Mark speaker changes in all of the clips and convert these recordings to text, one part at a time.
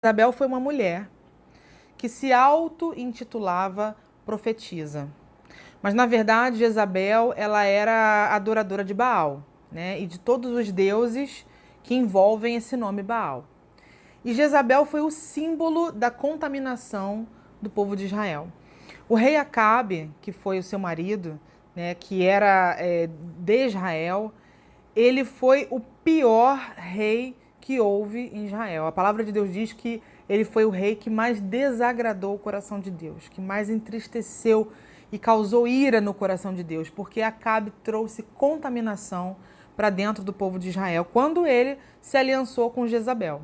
Speaker 1: Jezabel foi uma mulher que se auto-intitulava profetisa. Mas, na verdade, Jezabel ela era adoradora de Baal, né? E de todos os deuses que envolvem esse nome Baal. E Jezabel foi o símbolo da contaminação do povo de Israel. O rei Acabe, que foi o seu marido, né, que era de Israel, ele foi o pior rei que houve em Israel. A palavra de Deus diz que ele foi o rei que mais desagradou o coração de Deus, que mais entristeceu e causou ira no coração de Deus, porque Acabe trouxe contaminação para dentro do povo de Israel quando ele se aliançou com Jezabel,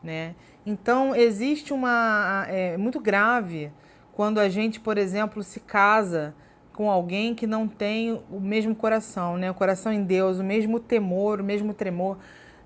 Speaker 1: né? Então existe muito grave quando a gente, por exemplo, se casa com alguém que não tem o mesmo coração, né? O coração em Deus, o mesmo temor, o mesmo tremor.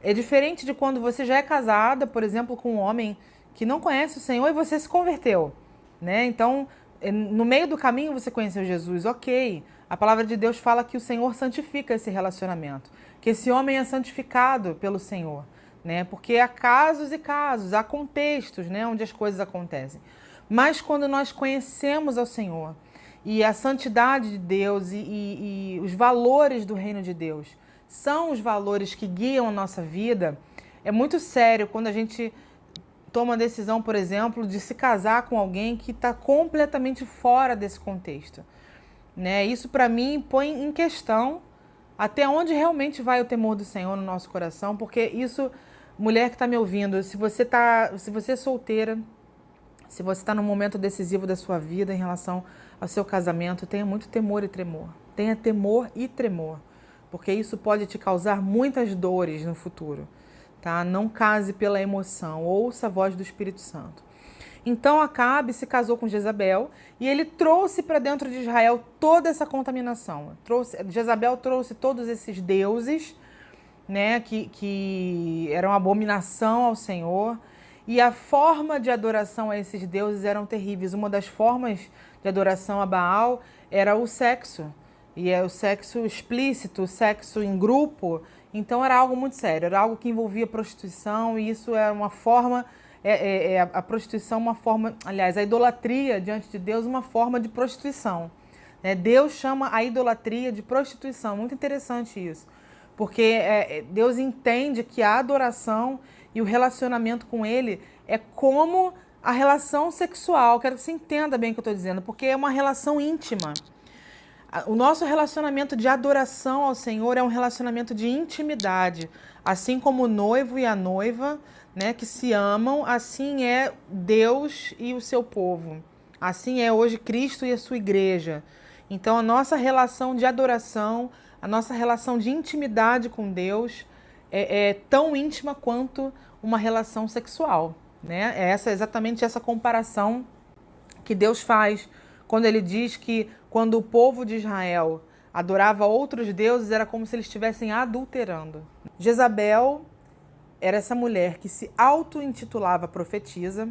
Speaker 1: É diferente de quando você já é casada, por exemplo, com um homem que não conhece o Senhor e você se converteu, né? Então, no meio do caminho você conheceu Jesus, ok. A palavra de Deus fala que o Senhor santifica esse relacionamento, que esse homem é santificado pelo Senhor, né? Porque há casos e casos, há contextos, né, onde as coisas acontecem. Mas quando nós conhecemos ao Senhor e a santidade de Deus e os valores do reino de Deus são os valores que guiam a nossa vida, é muito sério quando a gente toma a decisão, por exemplo, de se casar com alguém que está completamente fora desse contexto, né? Isso, para mim, põe em questão até onde realmente vai o temor do Senhor no nosso coração, porque isso, mulher que está me ouvindo, se você é solteira, se você está num momento decisivo da sua vida em relação ao seu casamento, tenha muito temor e tremor. Tenha temor e tremor, porque isso pode te causar muitas dores no futuro, tá? Não case pela emoção, ouça a voz do Espírito Santo. Então Acabe se casou com Jezabel e ele trouxe para dentro de Israel toda essa contaminação. Jezabel trouxe todos esses deuses, né, que eram abominação ao Senhor. E a forma de adoração a esses deuses eram terríveis. Uma das formas de adoração a Baal era o sexo. E é o sexo explícito, o sexo em grupo. Então era algo muito sério, era algo que envolvia prostituição, e isso é uma forma, a prostituição uma forma, aliás, a idolatria diante de Deus uma forma de prostituição. Né? Deus chama a idolatria de prostituição, muito interessante isso. Porque Deus entende que a adoração e o relacionamento com Ele é como a relação sexual. Quero que você entenda bem o que eu estou dizendo, porque é uma relação íntima. O nosso relacionamento de adoração ao Senhor é um relacionamento de intimidade. Assim como o noivo e a noiva, né, que se amam, assim é Deus e o seu povo. Assim é hoje Cristo e a sua igreja. Então a nossa relação de adoração, a nossa relação de intimidade com Deus é tão íntima quanto uma relação sexual, né? É exatamente essa comparação que Deus faz quando ele diz que quando o povo de Israel adorava outros deuses, era como se eles estivessem adulterando. Jezabel era essa mulher que se auto-intitulava profetisa.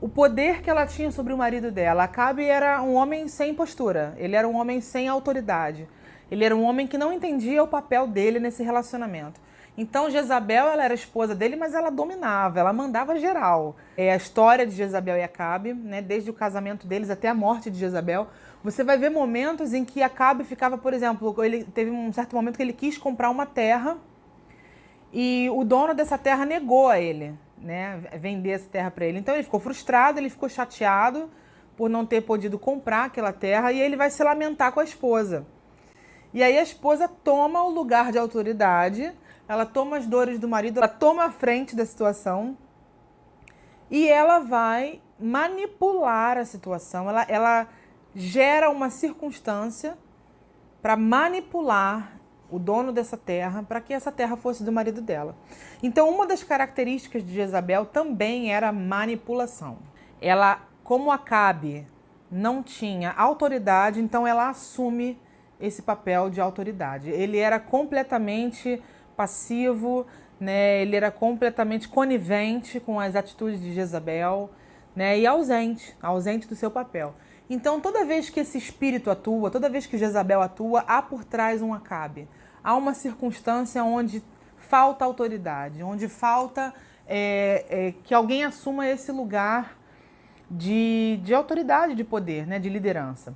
Speaker 1: O poder que ela tinha sobre o marido dela, Acabe era um homem sem postura, ele era um homem sem autoridade. Ele era um homem que não entendia o papel dele nesse relacionamento. Então Jezabel, ela era esposa dele, mas ela dominava, ela mandava geral. É a história de Jezabel e Acabe, né, desde o casamento deles até a morte de Jezabel. Você vai ver momentos em que Acabe ficava, por exemplo, ele teve um certo momento que ele quis comprar uma terra e o dono dessa terra negou a ele, né, vender essa terra para ele. Então ele ficou frustrado, ele ficou chateado por não ter podido comprar aquela terra e ele vai se lamentar com a esposa. E aí a esposa toma o lugar de autoridade, ela toma as dores do marido, ela toma a frente da situação e ela vai manipular a situação, ela gera uma circunstância para manipular o dono dessa terra, para que essa terra fosse do marido dela. Então, uma das características de Jezabel também era a manipulação. Ela, como Acabe não tinha autoridade, então ela assume esse papel de autoridade. Ele era completamente passivo, né? Ele era completamente conivente com as atitudes de Jezabel, né? E ausente do seu papel. Então, toda vez que esse espírito atua, toda vez que Jezabel atua, há por trás um Acabe. Há uma circunstância onde falta autoridade, onde falta que alguém assuma esse lugar de autoridade, de poder, né, de liderança.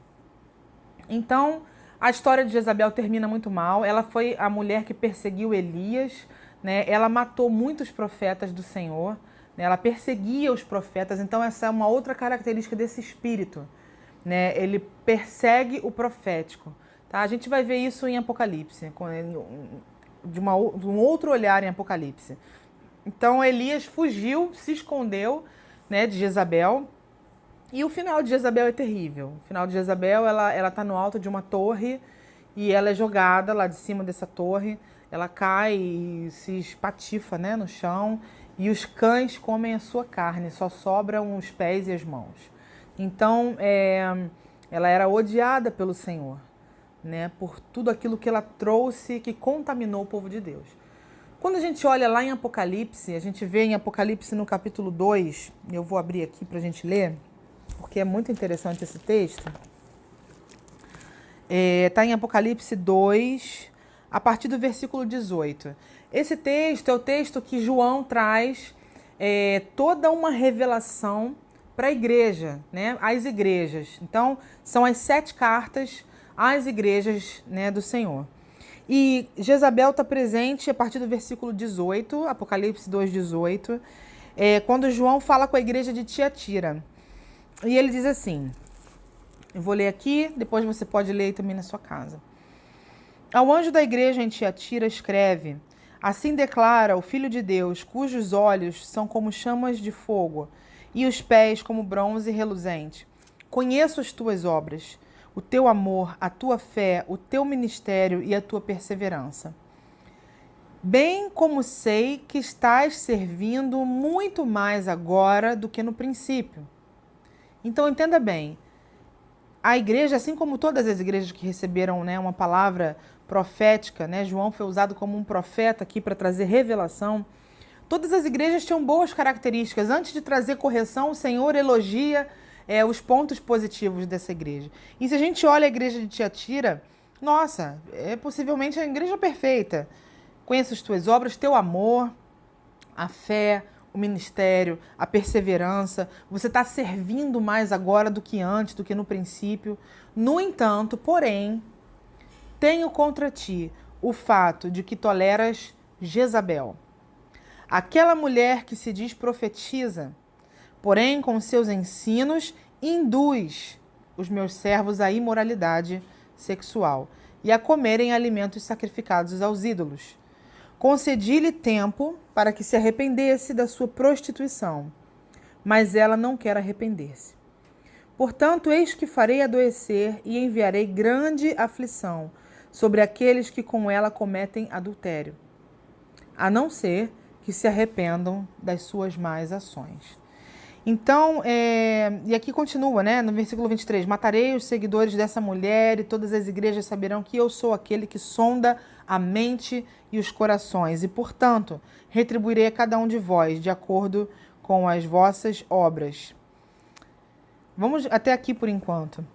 Speaker 1: Então, a história de Jezabel termina muito mal. Ela foi a mulher que perseguiu Elias, né? Ela matou muitos profetas do Senhor, né? Ela perseguia os profetas. Então, essa é uma outra característica desse espírito, né? Ele persegue o profético. Tá? A gente vai ver isso em Apocalipse, de um outro olhar em Apocalipse. Então, Elias fugiu, se escondeu, né, de Jezabel. E o final de Jezabel é terrível. O final de Jezabel, ela tá no alto de uma torre e ela é jogada lá de cima dessa torre. Ela cai e se espatifa, né, no chão e os cães comem a sua carne. Só sobram os pés e as mãos. Então, ela era odiada pelo Senhor, né, por tudo aquilo que ela trouxe que contaminou o povo de Deus. Quando a gente olha lá em Apocalipse, a gente vê em Apocalipse no capítulo 2, eu vou abrir aqui para a gente ler, porque é muito interessante esse texto. Está em Apocalipse 2, a partir do versículo 18. Esse texto é o texto que João traz toda uma revelação para a igreja, né? Às igrejas. Então, são as 7 cartas às igrejas, né, do Senhor. E Jezabel está presente a partir do versículo 18, Apocalipse 2, 18, quando João fala com a igreja de Tiatira. E ele diz assim, eu vou ler aqui, depois você pode ler também na sua casa. Ao anjo da igreja em Tiatira escreve, assim declara o Filho de Deus, cujos olhos são como chamas de fogo e os pés como bronze reluzente. Conheço as tuas obras, o teu amor, a tua fé, o teu ministério e a tua perseverança. Bem como sei que estás servindo muito mais agora do que no princípio. Então, entenda bem, a igreja, assim como todas as igrejas que receberam, né, uma palavra profética, né, João foi usado como um profeta aqui para trazer revelação, todas as igrejas tinham boas características. Antes de trazer correção, o Senhor elogia os pontos positivos dessa igreja. E se a gente olha a igreja de Tiatira, nossa, é possivelmente a igreja perfeita. Conheço as tuas obras, teu amor, a fé, o ministério, a perseverança. Você está servindo mais agora do que antes, do que no princípio. No entanto, porém, tenho contra ti o fato de que toleras Jezabel, aquela mulher que se diz profetiza, porém, com seus ensinos, induz os meus servos à imoralidade sexual e a comerem alimentos sacrificados aos ídolos. Concedi-lhe tempo para que se arrependesse da sua prostituição, mas ela não quer arrepender-se. Portanto, eis que farei adoecer e enviarei grande aflição sobre aqueles que com ela cometem adultério, a não ser que se arrependam das suas más ações. Então, e aqui continua, né, no versículo 23, matarei os seguidores dessa mulher e todas as igrejas saberão que eu sou aquele que sonda a mente e os corações e, portanto, retribuirei a cada um de vós de acordo com as vossas obras. Vamos até aqui por enquanto.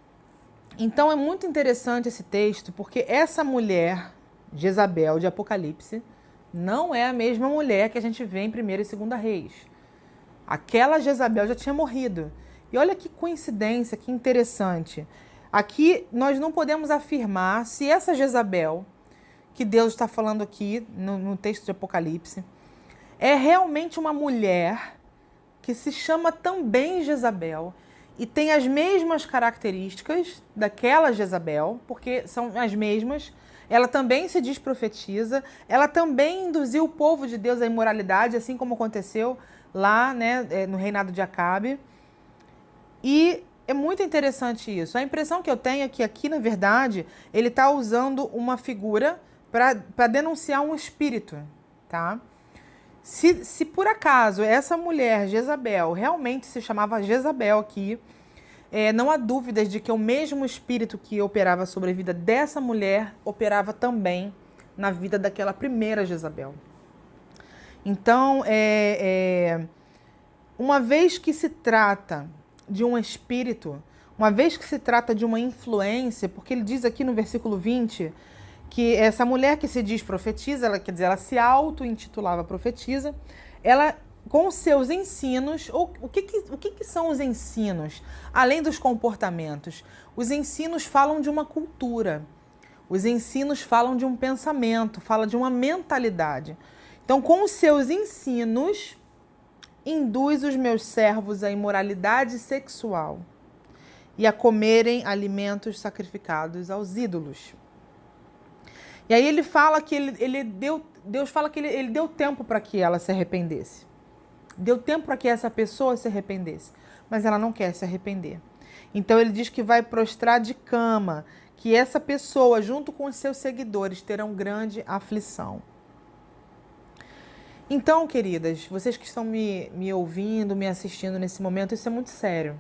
Speaker 1: Então, é muito interessante esse texto, porque essa mulher, Jezabel, de Apocalipse, não é a mesma mulher que a gente vê em 1ª e 2ª Reis. Aquela Jezabel já tinha morrido. E olha que coincidência, que interessante. Aqui nós não podemos afirmar se essa Jezabel, que Deus está falando aqui no texto de Apocalipse, é realmente uma mulher que se chama também Jezabel e tem as mesmas características daquela Jezabel, porque são as mesmas. Ela também se diz profetiza, ela também induziu o povo de Deus à imoralidade, assim como aconteceu lá, né, no reinado de Acabe. E é muito interessante isso. A impressão que eu tenho é que aqui, na verdade, ele está usando uma figura para denunciar um espírito, tá? Se por acaso essa mulher, Jezabel, realmente se chamava Jezabel aqui, não há dúvidas de que o mesmo espírito que operava sobre a vida dessa mulher operava também na vida daquela primeira Jezabel. Então, uma vez que se trata de um espírito, uma vez que se trata de uma influência, porque ele diz aqui no versículo 20 que essa mulher que se diz profetiza, ela, quer dizer, ela se auto-intitulava profetisa, ela com os seus ensinos. O que são os ensinos? Além dos comportamentos, os ensinos falam de uma cultura. Os ensinos falam de um pensamento, falam de uma mentalidade. Então, com os seus ensinos, induz os meus servos à imoralidade sexual e a comerem alimentos sacrificados aos ídolos. E aí ele fala que Deus fala que ele deu tempo para que ela se arrependesse. Deu tempo para que essa pessoa se arrependesse, mas ela não quer se arrepender. Então ele diz que vai prostrar de cama, que essa pessoa, junto com os seus seguidores, terão grande aflição. Então, queridas, vocês que estão me ouvindo, me assistindo nesse momento, isso é muito sério.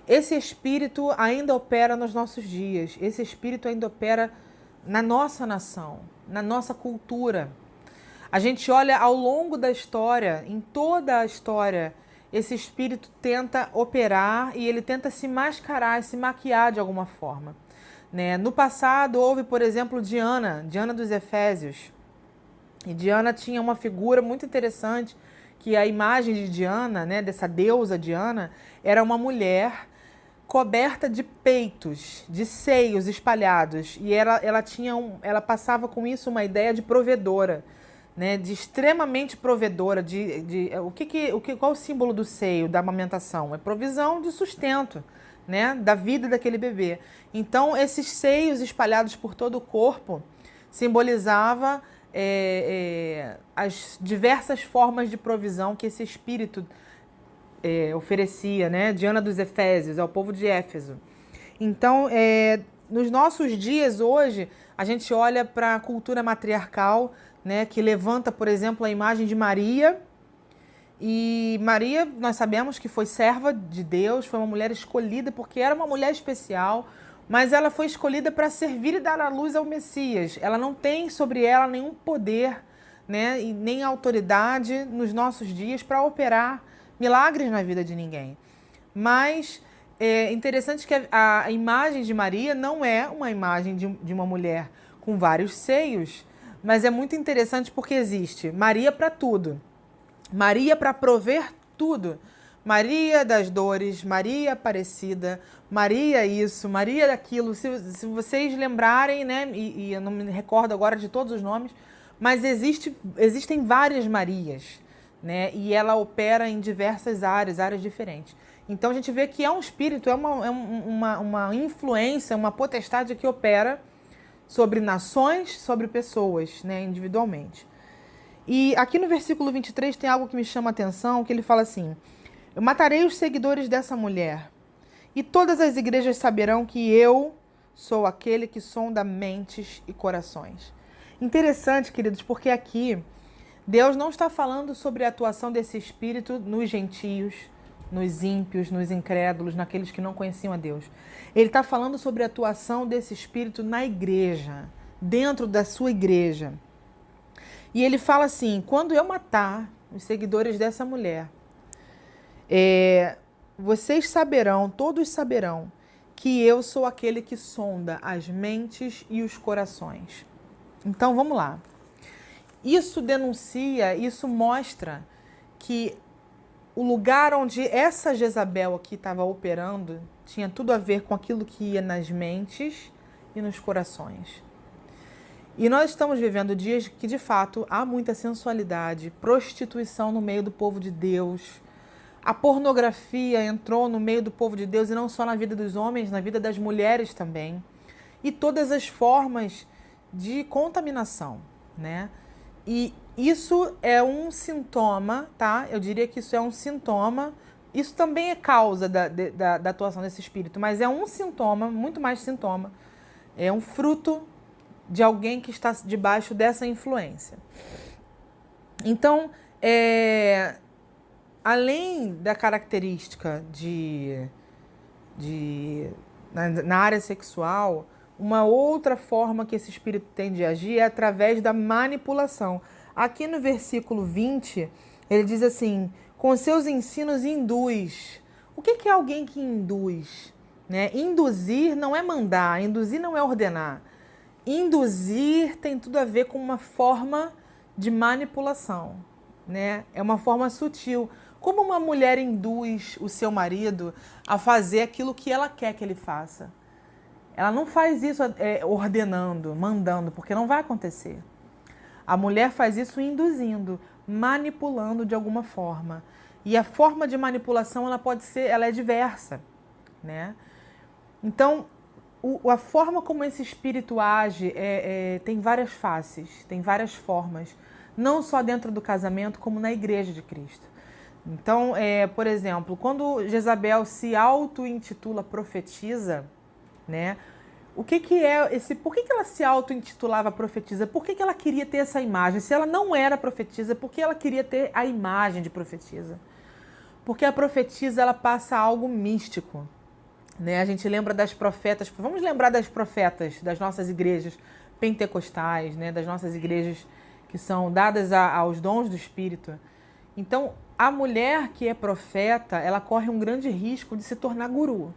Speaker 1: Esse espírito ainda opera nos nossos dias. Esse espírito ainda opera na nossa nação, na nossa cultura. A gente olha ao longo da história, em toda a história, esse espírito tenta operar e ele tenta se mascarar, se maquiar de alguma forma. Né? No passado houve, por exemplo, Diana dos Efésios. E Diana tinha uma figura muito interessante, que a imagem de Diana, né, dessa deusa Diana, era uma mulher coberta de peitos, de seios espalhados, e ela passava com isso uma ideia de provedora, né, de extremamente provedora. Qual o símbolo do seio, da amamentação? É provisão de sustento, né, da vida daquele bebê. Então, esses seios espalhados por todo o corpo simbolizava as diversas formas de provisão que esse espírito oferecia, né? Diana dos Efésios, ao povo de Éfeso. Então, nos nossos dias hoje, a gente olha para a cultura matriarcal, né, que levanta, por exemplo, a imagem de Maria. E Maria, nós sabemos que foi serva de Deus, foi uma mulher escolhida porque era uma mulher especial, mas ela foi escolhida para servir e dar à luz ao Messias. Ela não tem sobre ela nenhum poder, né, e nem autoridade nos nossos dias para operar milagres na vida de ninguém. Mas é interessante que a imagem de Maria não é uma imagem de uma mulher com vários seios, mas é muito interessante porque existe Maria para tudo. Maria para prover tudo. Maria das dores, Maria Aparecida, Maria isso, Maria daquilo. Se vocês lembrarem, né, e eu não me recordo agora de todos os nomes, mas existem várias Marias, né, e ela opera em diversas áreas diferentes. Então a gente vê que é um espírito, é uma influência, uma potestade que opera sobre nações, sobre pessoas, né, individualmente. E aqui no versículo 23 tem algo que me chama a atenção, que ele fala assim: eu matarei os seguidores dessa mulher, e todas as igrejas saberão que eu sou aquele que sonda mentes e corações. Interessante, queridos, porque aqui Deus não está falando sobre a atuação desse espírito nos gentios, nos ímpios, nos incrédulos, naqueles que não conheciam a Deus. Ele está falando sobre a atuação desse espírito na igreja, dentro da sua igreja. E ele fala assim: quando eu matar os seguidores dessa mulher, vocês saberão, todos saberão, que eu sou aquele que sonda as mentes e os corações. Então vamos lá. Isso denuncia, isso mostra que o lugar onde essa Jezabel aqui estava operando tinha tudo a ver com aquilo que ia nas mentes e nos corações. E nós estamos vivendo dias que, de fato, há muita sensualidade, prostituição no meio do povo de Deus. A pornografia entrou no meio do povo de Deus, e não só na vida dos homens, na vida das mulheres também. E todas as formas de contaminação, né? E isso é um sintoma, tá? Eu diria que isso é um sintoma. Isso também é causa da atuação desse espírito, mas é um sintoma, muito mais sintoma. É um fruto de alguém que está debaixo dessa influência. Então, além da característica na área sexual, uma outra forma que esse espírito tem de agir é através da manipulação. Aqui no versículo 20, ele diz assim: com seus ensinos induz. O que é alguém que induz? Né? Induzir não é mandar, induzir não é ordenar. Induzir tem tudo a ver com uma forma de manipulação. né? É uma forma sutil. Como uma mulher induz o seu marido a fazer aquilo que ela quer que ele faça? Ela não faz isso ordenando, mandando, porque não vai acontecer. A mulher faz isso induzindo, manipulando de alguma forma. E a forma de manipulação ela é diversa, né? Então, a forma como esse espírito age tem várias faces, tem várias formas, não só dentro do casamento, como na igreja de Cristo. Então, por exemplo, quando Jezabel se auto-intitula profetisa, né? Por que ela se auto-intitulava profetisa? Por que ela queria ter essa imagem? Se ela não era profetisa, por que ela queria ter a imagem de profetisa? Porque a profetisa, ela passa algo místico, né? A gente lembra das profetas, vamos lembrar das profetas das nossas igrejas pentecostais, né? Das nossas igrejas que são dadas aos dons do Espírito. Então, a mulher que é profeta, ela corre um grande risco de se tornar guru.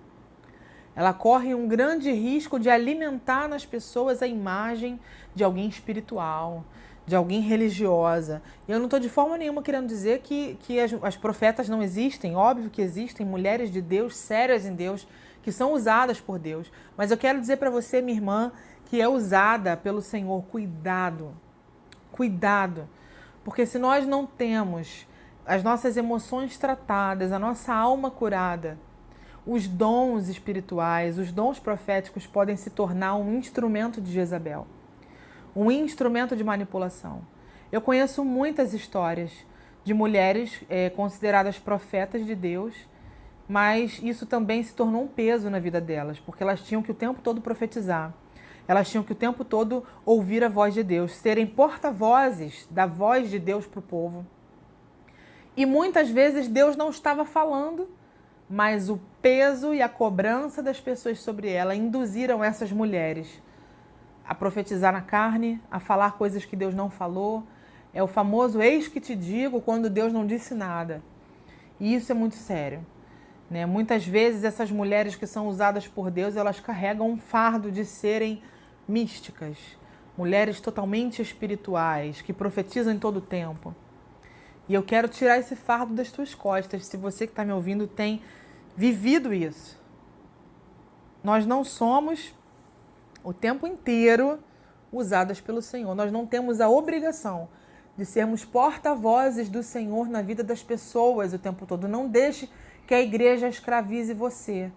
Speaker 1: Ela corre um grande risco de alimentar nas pessoas a imagem de alguém espiritual, de alguém religiosa. E eu não estou de forma nenhuma querendo dizer que as profetas não existem. Óbvio que existem mulheres de Deus, sérias em Deus, que são usadas por Deus. Mas eu quero dizer para você, minha irmã, que é usada pelo Senhor. Cuidado, cuidado. Porque se nós não temos as nossas emoções tratadas, a nossa alma curada, os dons espirituais, os dons proféticos podem se tornar um instrumento de Jezabel, um instrumento de manipulação. Eu conheço muitas histórias de mulheres consideradas profetas de Deus, mas isso também se tornou um peso na vida delas, porque elas tinham que o tempo todo profetizar, elas tinham que o tempo todo ouvir a voz de Deus, serem porta-vozes da voz de Deus para o povo. E muitas vezes Deus não estava falando, mas o peso e a cobrança das pessoas sobre ela induziram essas mulheres a profetizar na carne, a falar coisas que Deus não falou. É o famoso eis que te digo quando Deus não disse nada. E isso é muito sério, né? Muitas vezes essas mulheres que são usadas por Deus, elas carregam um fardo de serem místicas, mulheres totalmente espirituais, que profetizam em todo o tempo. E eu quero tirar esse fardo das tuas costas, se você que está me ouvindo tem vivido isso. Nós não somos o tempo inteiro usadas pelo Senhor. Nós não temos a obrigação de sermos porta-vozes do Senhor na vida das pessoas o tempo todo. Não deixe que a igreja escravize você.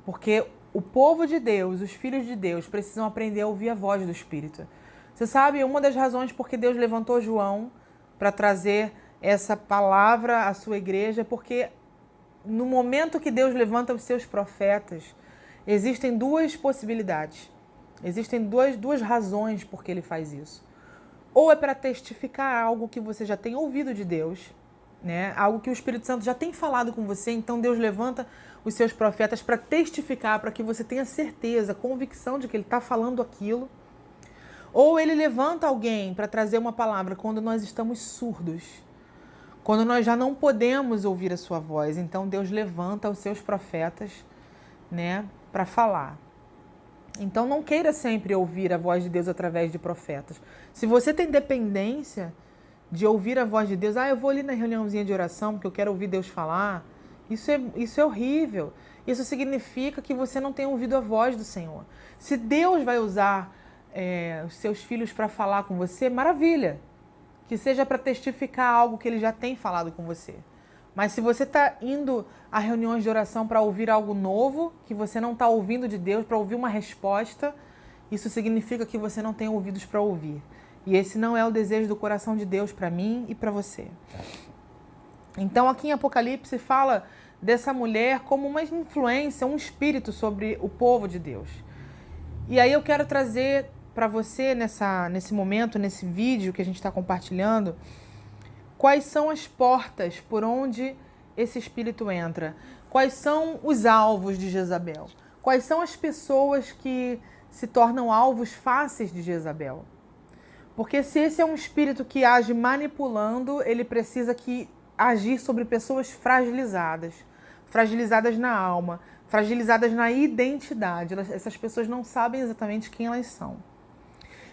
Speaker 1: Porque o povo de Deus, os filhos de Deus, precisam aprender a ouvir a voz do Espírito. Você sabe, uma das razões por que Deus levantou João para trazer essa palavra à sua igreja, porque no momento que Deus levanta os seus profetas, existem duas possibilidades. Existem duas razões por que ele faz isso. Ou é para testificar algo que você já tem ouvido de Deus, né? Algo que o Espírito Santo já tem falado com você, então Deus levanta os seus profetas para testificar, para que você tenha certeza, convicção de que ele está falando aquilo. Ou ele levanta alguém para trazer uma palavra quando nós estamos surdos, quando nós já não podemos ouvir a sua voz. Então Deus levanta os seus profetas, né, para falar. Então não queira sempre ouvir a voz de Deus através de profetas. Se você tem dependência de ouvir a voz de Deus, eu vou ali na reuniãozinha de oração porque eu quero ouvir Deus falar, isso é horrível. Isso significa que você não tem ouvido a voz do Senhor. Se Deus vai usar os seus filhos para falar com você, maravilha. Que seja para testificar algo que ele já tem falado com você. Mas se você está indo a reuniões de oração para ouvir algo novo, que você não está ouvindo de Deus, para ouvir uma resposta, isso significa que você não tem ouvidos para ouvir. E esse não é o desejo do coração de Deus para mim e para você. Então aqui em Apocalipse fala dessa mulher como uma influência, um espírito sobre o povo de Deus. E aí eu quero trazer para você nesse momento, nesse vídeo que a gente está compartilhando, quais são as portas por onde esse espírito entra, quais são os alvos de Jezabel, quais são as pessoas que se tornam alvos fáceis de Jezabel. Porque se esse é um espírito que age manipulando, ele precisa agir sobre pessoas fragilizadas, fragilizadas na alma, fragilizadas na identidade. Essas pessoas não sabem exatamente quem elas são.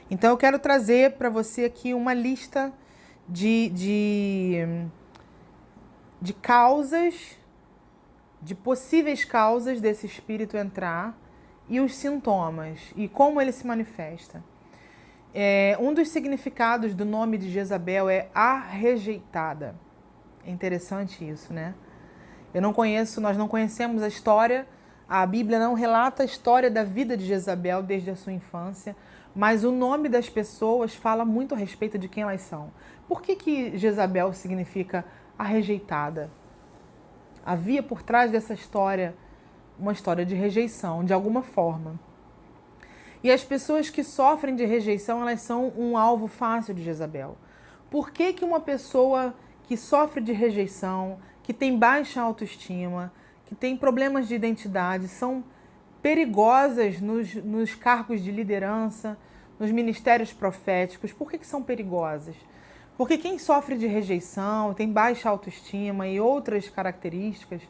Speaker 1: Então eu quero trazer para você aqui uma lista de, de, de causas, de possíveis causas desse espírito entrar e os sintomas e como ele se manifesta. Um dos significados do nome de Jezabel é a rejeitada. É interessante isso, né? Nós não conhecemos a história, a Bíblia não relata a história da vida de Jezabel desde a sua infância, mas o nome das pessoas fala muito a respeito de quem elas são. Por que Jezabel significa a rejeitada? Havia por trás dessa história uma história de rejeição, de alguma forma. E as pessoas que sofrem de rejeição, elas são um alvo fácil de Jezabel. Por que uma pessoa que sofre de rejeição, que tem baixa autoestima, que tem problemas de identidade, são perigosas nos cargos de liderança, nos ministérios proféticos? Por que são perigosas? Porque quem sofre de rejeição, tem baixa autoestima e outras características,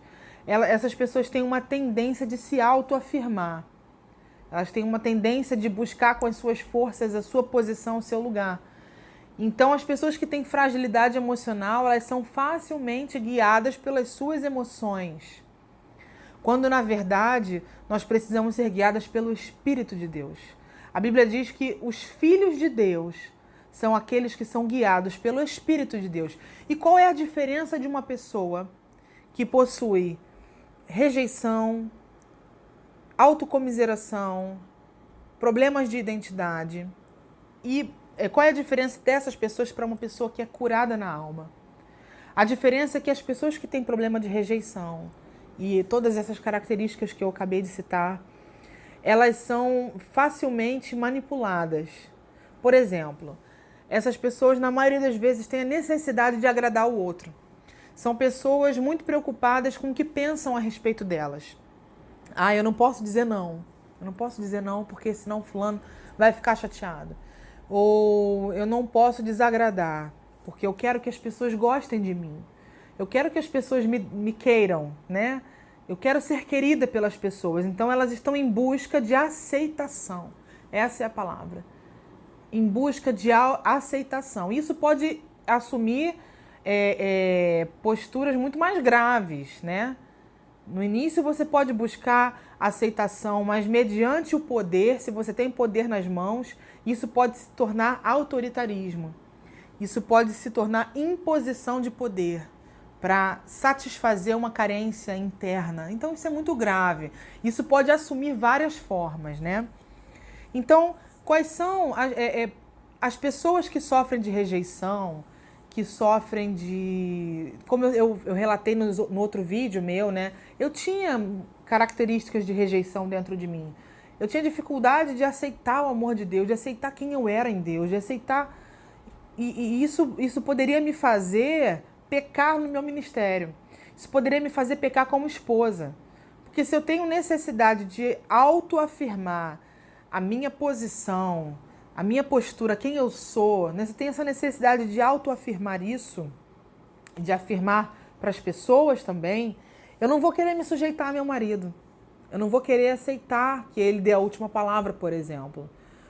Speaker 1: essas pessoas têm uma tendência de se autoafirmar. Elas têm uma tendência de buscar com as suas forças a sua posição, o seu lugar. Então, as pessoas que têm fragilidade emocional, elas são facilmente guiadas pelas suas emoções. Quando, na verdade, nós precisamos ser guiadas pelo Espírito de Deus. A Bíblia diz que os filhos de Deus são aqueles que são guiados pelo Espírito de Deus. E qual é a diferença de uma pessoa que possui rejeição, autocomiseração, problemas de identidade? E qual é a diferença dessas pessoas para uma pessoa que é curada na alma? A diferença é que as pessoas que têm problema de rejeição e todas essas características que eu acabei de citar, elas são facilmente manipuladas. Por exemplo, essas pessoas, na maioria das vezes, têm a necessidade de agradar o outro. São pessoas muito preocupadas com o que pensam a respeito delas. Eu não posso dizer não. Eu não posso dizer não porque senão fulano vai ficar chateado. Ou eu não posso desagradar porque eu quero que as pessoas gostem de mim. Eu quero que as pessoas me queiram, né? Eu quero ser querida pelas pessoas. Então elas estão em busca de aceitação. Essa é a palavra. Em busca de aceitação. Isso pode assumir posturas muito mais graves, né? No início você pode buscar aceitação, mas mediante o poder, se você tem poder nas mãos, isso pode se tornar autoritarismo. Isso pode se tornar imposição de poder para satisfazer uma carência interna. Então isso é muito grave. Isso pode assumir várias formas, né? Então, quais são as pessoas que sofrem de rejeição, que sofrem de... Como eu relatei no outro vídeo meu, né? Eu tinha características de rejeição dentro de mim. Eu tinha dificuldade de aceitar o amor de Deus, de aceitar quem eu era em Deus, de aceitar... E isso poderia me fazer pecar no meu ministério. Isso poderia me fazer pecar como esposa. Porque se eu tenho necessidade de autoafirmar a minha posição, a minha postura, quem eu sou, né? Se eu tenho essa necessidade de autoafirmar isso, de afirmar para as pessoas também, eu não vou querer me sujeitar a meu marido. Eu não vou querer aceitar que ele dê a última palavra, por exemplo.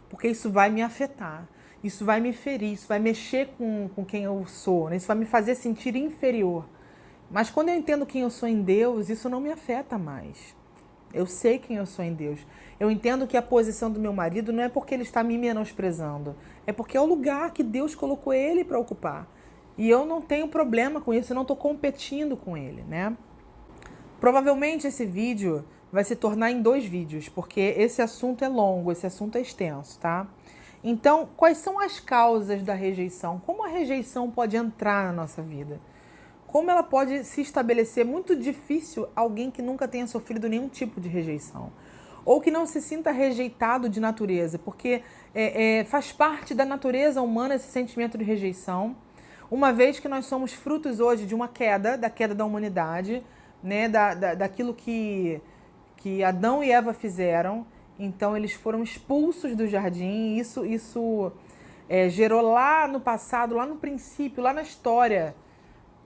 Speaker 1: Porque isso vai me afetar. Isso vai me ferir, isso vai mexer com quem eu sou, né? Isso vai me fazer sentir inferior. Mas quando eu entendo quem eu sou em Deus, isso não me afeta mais. Eu sei quem eu sou em Deus. Eu entendo que a posição do meu marido não é porque ele está me menosprezando. É porque é o lugar que Deus colocou ele para ocupar. E eu não tenho problema com isso, eu não estou competindo com ele, né? Provavelmente esse vídeo vai se tornar em 2 vídeos, porque esse assunto é longo, esse assunto é extenso, tá? Então, quais são as causas da rejeição? Como a rejeição pode entrar na nossa vida? Como ela pode se estabelecer? Muito difícil alguém que nunca tenha sofrido nenhum tipo de rejeição. Ou que não se sinta rejeitado de natureza, porque faz parte da natureza humana esse sentimento de rejeição. Uma vez que nós somos frutos hoje de uma queda, da queda da humanidade, né, daquilo que Adão e Eva fizeram. Então eles foram expulsos do jardim. Isso gerou lá no passado, lá no princípio, lá na história,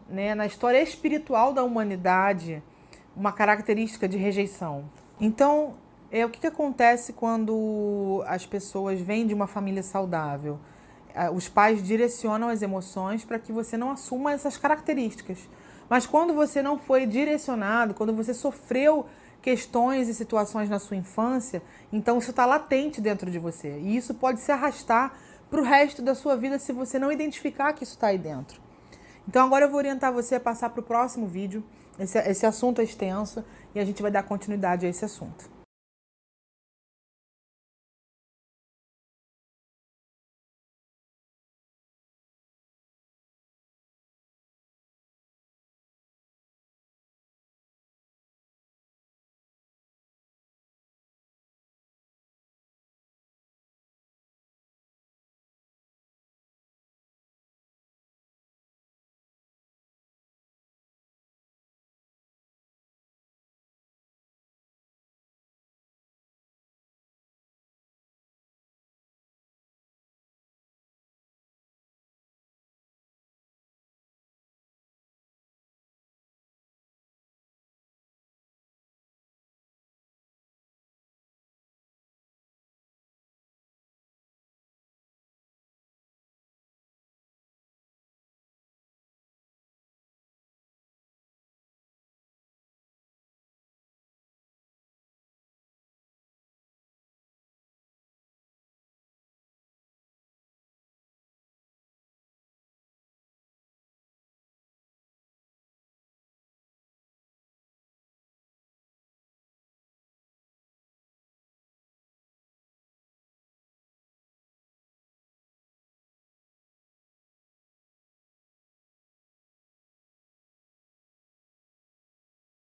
Speaker 1: né, na história espiritual da humanidade, uma característica de rejeição. Então, o que acontece quando as pessoas vêm de uma família saudável? Os pais direcionam as emoções para que você não assuma essas características. Mas quando você não foi direcionado, quando você sofreu questões e situações na sua infância, então isso está latente dentro de você. E isso pode se arrastar para o resto da sua vida se você não identificar que isso está aí dentro. Então agora eu vou orientar você a passar para o próximo vídeo. Esse assunto é extenso e a gente vai dar continuidade a esse assunto.